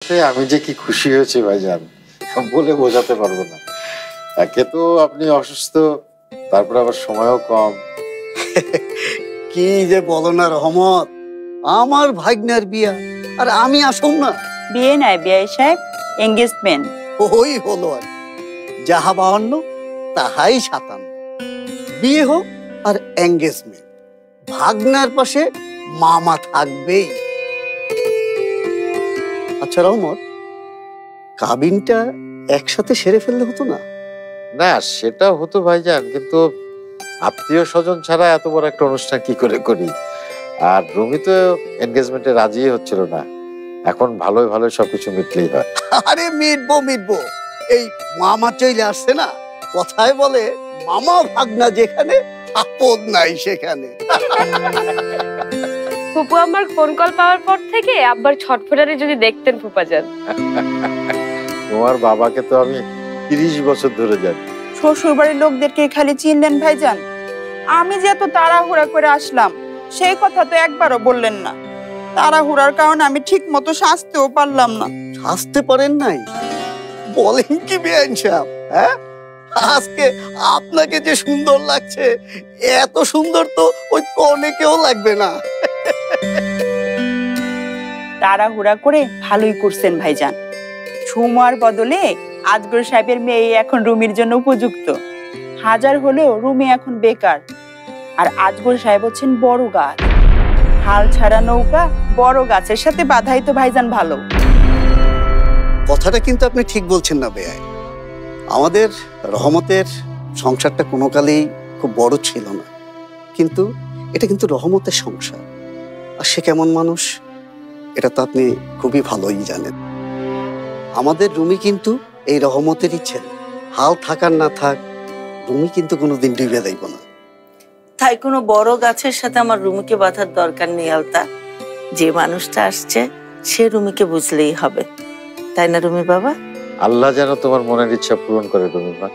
আমি যে কি খুশি হয়েছি ভাইজান, বলে বোঝাতে পারবো না। একে তো আপনি অসুস্থ, তারপর আবার সময়ও কম। কি যে বলো না রহমত, আমার ভাগ্নের বিয়া আর আমি আসুম না। বিয়ে নাই বিয়ে সাহেব, এঙ্গেজমেন্ট। ওই হলো আর যাহা 52 তাহাই 57। বিয়ে হোক আর এঙ্গেজমেন্ট, ভাগ্নার পাশে মামা থাকবেই। আচ্ছা রহমত, কাবিনটা একসাথে সেরে ফেললে হতো না? না সেটা হতো ভাইজান, কিন্তু আত্মীয় স্বজন ছাড়া এত বড় একটা অনুষ্ঠান কি করে করি। আর রুমি তো এনগেজমেন্টে রাজি হচ্ছিল না। এখন ভালোই ভালোই সবকিছু মিটলেই হয়। আরে মিটবো, এই মামা চলে আসছে না, কথায় বলে মামা ভাগনা যেখানে আপদ নাই সেখানে। ফুপু আমার ফোন কল পাওয়ার পর থেকে আব্বার ছটফটানি যদি দেখতেন ফুপাজান। তোমার বাবাকে তো আমি 30 বছর ধরে জানি। শ্বশুর বাড়ির লোকদেরকে খালি চিনলেন ভাইজান, আমি যে এত তাড়াহুড়া করে আসলাম সেই কথা তো একবারও বললেন না। তাড়াহুড়ার কারণে আমি ঠিক মতো সাজতেও পারলাম না। সাজতে পারেন নাই? বলেন কি বেআইন সাহেব, হ্যাঁ? আজকে আপনাকে যে সুন্দর লাগছে, এত সুন্দর তো ওই কনেকেও লাগবে না। তাড়াহুড়া করে ভালোই করছেন ভাইজান। ঝুমার বদলে আজগর সাহেবের মেয়ে এখন রুমির জন্য উপযুক্ত। হাজার হলেও রুমি এখন বেকার, আর আজগর সাহেব হচ্ছেন বড় গাছ। হাল ছাড়া নৌকা বড় গাছের সাথে বাঁধাই তো ভাইজান ভালো। কথাটা কিন্তু আপনি ঠিক বলছেন না বেআই। আমাদের রহমতের সংসারটা কোনো কালেই খুব বড় ছিল না, কিন্তু এটা কিন্তু রহমতের সংসার। আর সে কেমন মানুষ এটা তো আপনি খুবই ভালোই জানেন। আমাদের রুমি কিন্তু এই রহমতেরই ছেলে। হাল থাকার না থাক, রুমি কিন্তু কোনোদিন ডুবে যাইব না। তাই কোনো বড় গাছের সাথে আমার রুমিকে বাঁধার দরকার নেই আলতা। যে মানুষটা আসছে সে রুমিকে বুঝলেই হবে, তাই না রুমির বাবা? আল্লাহ যেন তোমার মনের ইচ্ছা পূরণ করে রুমির মা।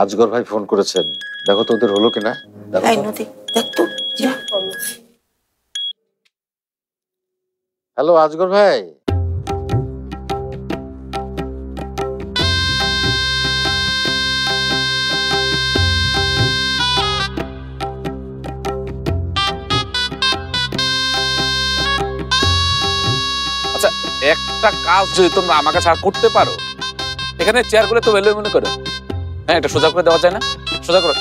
আজগর ভাই ফোন করেছেন, দেখো তো ওদের হলো কিনা। হ্যালো আজগর ভাই। আচ্ছা একটা কাজ যদি তোমরা আমাকে ছাড়া করতে পারো, এখানে চেয়ার গুলো তো ভ্যালু মনে করো। হ্যাঁ এটা সোজা করে দেওয়া যায় না? সোজা করো।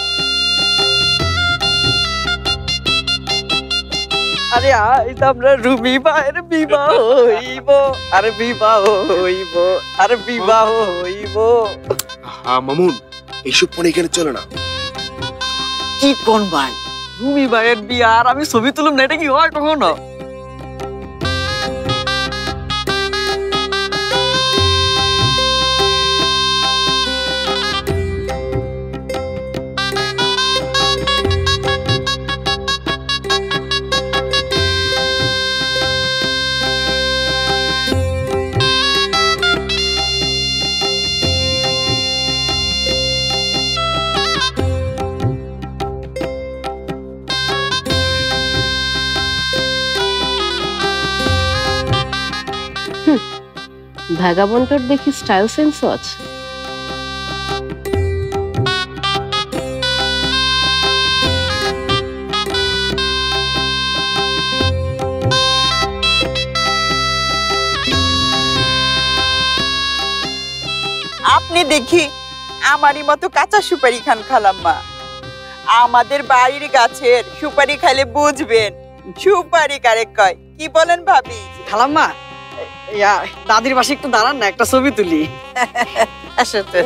আরে আজ আমরা রুমি ভাইয়ের বিবাহ হইব, আরে বিবাহ হইব, আরে বিবাহ হইব। মামুন এইসব ফোন এখানে চলে না। কি কোন ভাই, রুমি ভাইয়ের বিয়া আর আমি ছবি তুলুম না, এটা কি হয় কখনো? ভাগাবন্টর দেখি স্টাইল সেন্স আছে। আপনি দেখি আমারই মতো কাঁচা সুপারি খান খালাম্মা। আমাদের বাড়ির গাছের সুপারি খাইলে বুঝবেন সুপারি কারে কয়। কি বলেন ভাবি? খালাম্মা, দাদির পাশে একটু দাঁড়ান না, একটা ছবি তুলি। আসলে